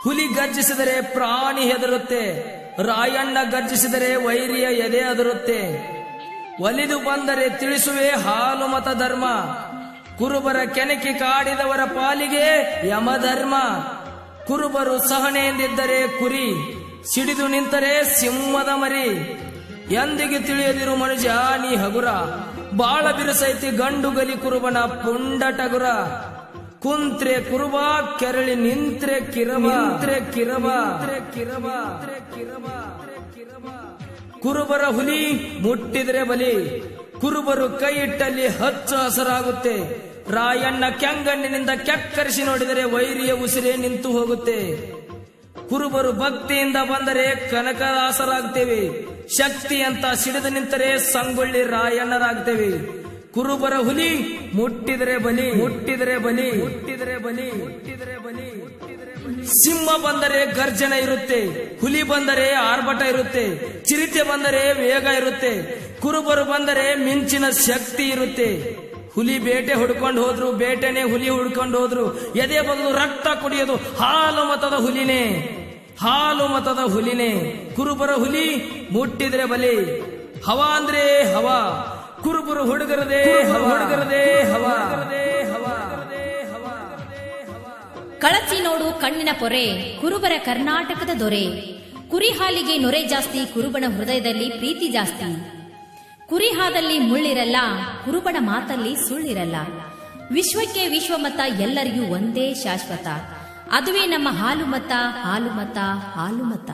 ಹುಲಿ ಗರ್ಜಿಸಿದರೆ ಪ್ರಾಣಿ ಹೆದರುತ್ತೆ, ರಾಯಣ್ಣ ಗರ್ಜಿಸಿದರೆ ವೈರಿಯ ಎದೆ ಅದರುತ್ತೆ. ಒಲಿದು ಬಂದರೆ ತಿಳಿಸುವೆ ಹಾಲು ಮತ ಧರ್ಮ, ಕುರುಬರ ಕೆಣಕಿ ಕಾಡಿದವರ ಪಾಲಿಗೆ ಯಮಧರ್ಮ. ಕುರುಬರು ಸಹನೆಯಿಂದಿದ್ದರೆ ಕುರಿ, ಸಿಡಿದು ನಿಂತರೆ ಸಿಂಹದ ಮರಿ. ಎಂದಿಗೆ ತಿಳಿಯದಿರು ಮನುಜ ನೀ ಹಗುರ, ಬಾಳ ಬಿರುಸೈತಿ ಗಂಡು ಗಲಿ ಕುರುಬನ ಪುಂಡಟಗುರ. ಕುಂತ್ರೆ ಕುರುಬ ಕೆರಳಿ ನಿಂತ್ರೆ ಕಿರಬ, ಕುರುಬರ ಹುಲಿ ಮುಟ್ಟಿದ್ರೆ ಬಲಿ, ಕುರುಬರು ಕೈ ಇಟ್ಟಲ್ಲಿ ಹಚ್ಚ ಹಸರಾಗುತ್ತೆ. ರಾಯಣ್ಣ ಕೆಂಗಣ್ಣಿನಿಂದ ಕೆಕ್ಕರಿಸಿ ನೋಡಿದರೆ ವೈರಿಯ ಉಸಿರೇ ನಿಂತು ಹೋಗುತ್ತೆ. ಕುರುಬರು ಭಕ್ತಿಯಿಂದ ಬಂದರೆ ಕನಕದಾಸರಾಗ್ತೇವೆ, ಶಕ್ತಿ ಅಂತ ಸಿಡಿದು ನಿಂತರೆ ಸಂಗೊಳ್ಳಿ ರಾಯಣ್ಣರಾಗ್ತೇವೆ. ಕುರುಬರ ಹುಲಿ ಮುಟ್ಟಿದರೆ ಬಲಿ, ಮುಟ್ಟಿದರೆ ಬಲಿ, ಮುಟ್ಟಿದರೆ ಬಲಿ, ಮುಟ್ಟಿದರೆ ಬಲಿ. ಸಿಂಹ ಬಂದರೆ ಗರ್ಜನೆ ಇರುತ್ತೆ, ಹುಲಿ ಬಂದರೆ ಆರ್ಭಟ ಇರುತ್ತೆ, ಚಿರತೆ ಬಂದರೆ ವೇಗ ಇರುತ್ತೆ, ಕುರುಬರು ಬಂದರೆ ಮಿಂಚಿನ ಶಕ್ತಿ ಇರುತ್ತೆ. ಹುಲಿ ಬೇಟೆ ಹುಡ್ಕೊಂಡು ಹೋದ್ರು, ಬೇಟೆನೆ ಹುಲಿ ಹುಡ್ಕೊಂಡು ಹೋದ್ರು, ಎದೆ ಬಗೆದು ರಕ್ತ ಕುಡಿಯೋದು ಹಾಲು ಮತದ ಹುಲಿನೇ, ಹಾಲು ಮತದ ಹುಲಿನೇ. ಕುರುಬರ ಹುಲಿ ಮುಟ್ಟಿದ್ರೆ ಬಲಿ, ಹವಾ ಅಂದ್ರೆ ಹವಾ, ಕುರುಬರು ಹುಡುಗರದೇ ಹುಡುಗರದೇ ಹವಾ. ಕಳಚಿ ನೋಡು ಕಣ್ಣಿನ ಪೊರೆ, ಕುರುಬರ ಕರ್ನಾಟಕದ ದೊರೆ. ಕುರಿ ಹಾಲಿಗೆ ನೊರೆ ಜಾಸ್ತಿ, ಕುರುಬನ ಹೃದಯದಲ್ಲಿ ಪ್ರೀತಿ ಜಾಸ್ತಿ. ಕುರಿ ಹಾದಲ್ಲಿ ಮುಳ್ಳಿರಲ್ಲ, ಕುರುಬನ ಮಾತಲ್ಲಿ ಸುಳ್ಳಿರಲ್ಲ. ವಿಶ್ವಕ್ಕೆ ವಿಶ್ವಮತ, ಎಲ್ಲರಿಗೂ ಒಂದೇ ಶಾಶ್ವತ. ಅದುವೇ ನಮ್ಮ ಹಾಲು ಮತ, ಹಾಲು ಮತ, ಹಾಲು ಮತ.